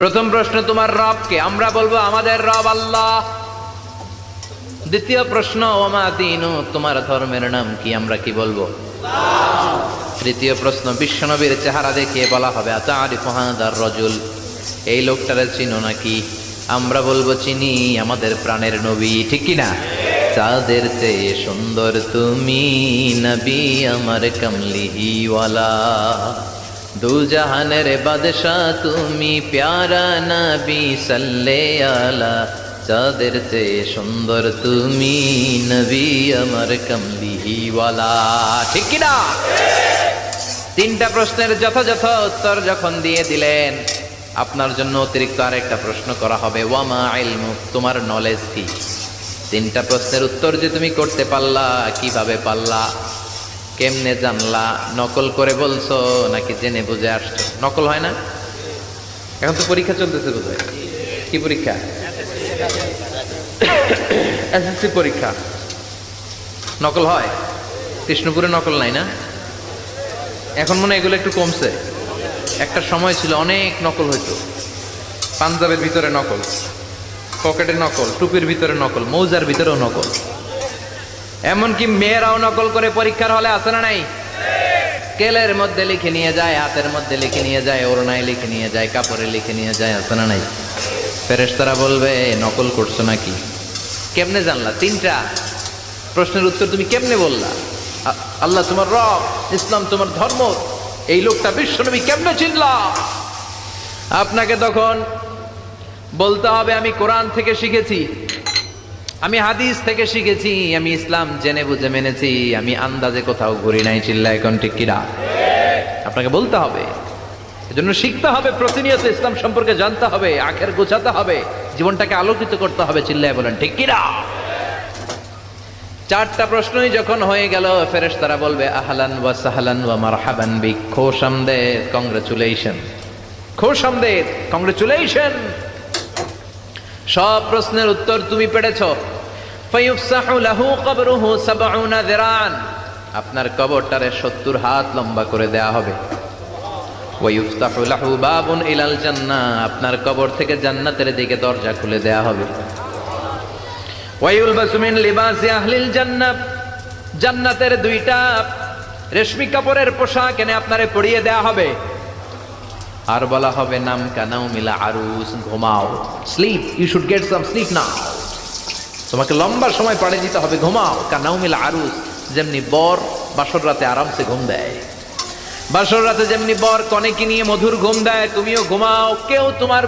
প্রথম প্রশ্ন, তোমার রব কে? আমরা বলবো আমাদের রব আল্লাহ। দ্বিতীয় প্রশ্ন, ওমা দীনু, তোমার ধর্মের নাম কি? আমরা কি বলবো? তৃতীয় প্রশ্ন, বিশ্বনবীর চেহারা দেখিয়ে বলা হবে আতারিফু হাযার রাজুল, এই লোকটারে চিনো নাকি? আমরা বলবো চিনি, আমাদের প্রাণের নবী, ঠিক কি না? চাঁদের চেয়ে সুন্দর তুমি নবী আমার কমলিওয়ালা, দু জাহানের বাদশাহ তুমি প্যারা নবী সাল্লে আলা, চাঁদের চেয়ে সুন্দর তুমি নবী আমার কমলিওয়ালা, ঠিক কি না? তিনটা প্রশ্নের যথাযথ উত্তর যখন দিয়ে দিলেন, আপনার জন্য অতিরিক্ত আরেকটা প্রশ্ন করা হবে, ওয়ামা ইলমু, তোমার নলেজ কি? তিনটা প্রশ্নের উত্তর যে তুমি করতে পারলা, কিভাবে পারলা, কেমনে জানলা? নকল করে বলছো নাকি জেনে বুঝে আসছো? নকল হয় না? এখন তো পরীক্ষা চলতেছে বোধহয়। কি পরীক্ষা? এসএসসি পরীক্ষা। নকল হয়? কৃষ্ণপুরে নকল নাই না? এখন মনে হয় এগুলো একটু কমছে। একটা সময় ছিল অনেক নকল হইতো। পাঞ্জাবের ভিতরে নকল, পকেটে নকল, টুপির ভিতরে নকল, মৌজার ভিতরেও নকল। এমনকি মেয়েরাও নকল করে পরীক্ষার হলে আছে না নাই? স্কেলের মধ্যে লিখে নিয়ে যায়, হাতের মধ্যে লিখে নিয়ে যায়, ওড়নায় লিখে নিয়ে যায়, কাপড়ে লিখে নিয়ে যায়, আছে না নাই? ফেরেশতারা বলবে নকল করছো নাকি? কেমনে জানলা? তিনটা প্রশ্নের উত্তর তুমি কেমনে বললা? আল্লাহ তোমার রব, ইসলাম তোমার ধর্ম, এই লোকটা বিশ্বনবী, কেমনে চিনলা? আপনাকে তখন বলতে হবে আমি কোরআন থেকে শিখেছি, আমি হাদিস থেকে শিখেছি, আমি ইসলাম জেনে বুঝে মেনেছি, আমি আন্দাজে কোথাও ঘুরি নাই। চিল্লা এখন ঠিক কিনা? আপনাকে বলতে হবে, এজন্য শিখতে হবে, প্রতিনিয়ত ইসলাম সম্পর্কে জানতে হবে, আখের গোছাতে হবে, জীবনটাকে আলোকিত করতে হবে। চিল্লায় বলেন ঠিক কিনা? চারটা প্রশ্নই যখন হয়ে গেল, ফেরেশতারা বলবে আহলান ওয়া সাহলান ওয়া মারহাবান বিক, খোশামদেদ, কংগ্রেচুলেশন, খোশামদেদ, কংগ্রেচুলেশন, সব প্রশ্নের উত্তর তুমি পেরেছো। ফায়ুফসাহু লাহু কবরুহু ৭০ যিরান, আপনার কবরটারে ৭০ হাত লম্বা করে দেয়া হবে। ওয়া ইফতাহু লাহু বাবুন ইলাল জান্নাহ, আপনার কবর থেকে জান্নাতের দিকে দরজা খুলে দেয়া হবে। ওয়া ইউলবাসু মিন লিবাসি আহলিল জান্নাহ, জান্নাতের দুইটা রেশমি কাপড়ের পোশাক এনে আপনারে পরিয়ে দেয়া হবে। আর বলা হবে নাম কানাও মিলা আরুস, ঘুমাও, sleep, you should get some sleep now, তোমাকে লম্বা সময় পাড়ে দিতে হবে, ঘুমাও। কানাও মিলা আরুস, যেমনি বর বাসর রাতে আরামসে ঘুম দেয়, বাসর রাতে যেমনি বর কনেকে নিয়ে মধুর ঘুম দেয়, তুমিও ঘুমাও। কেউ তোমার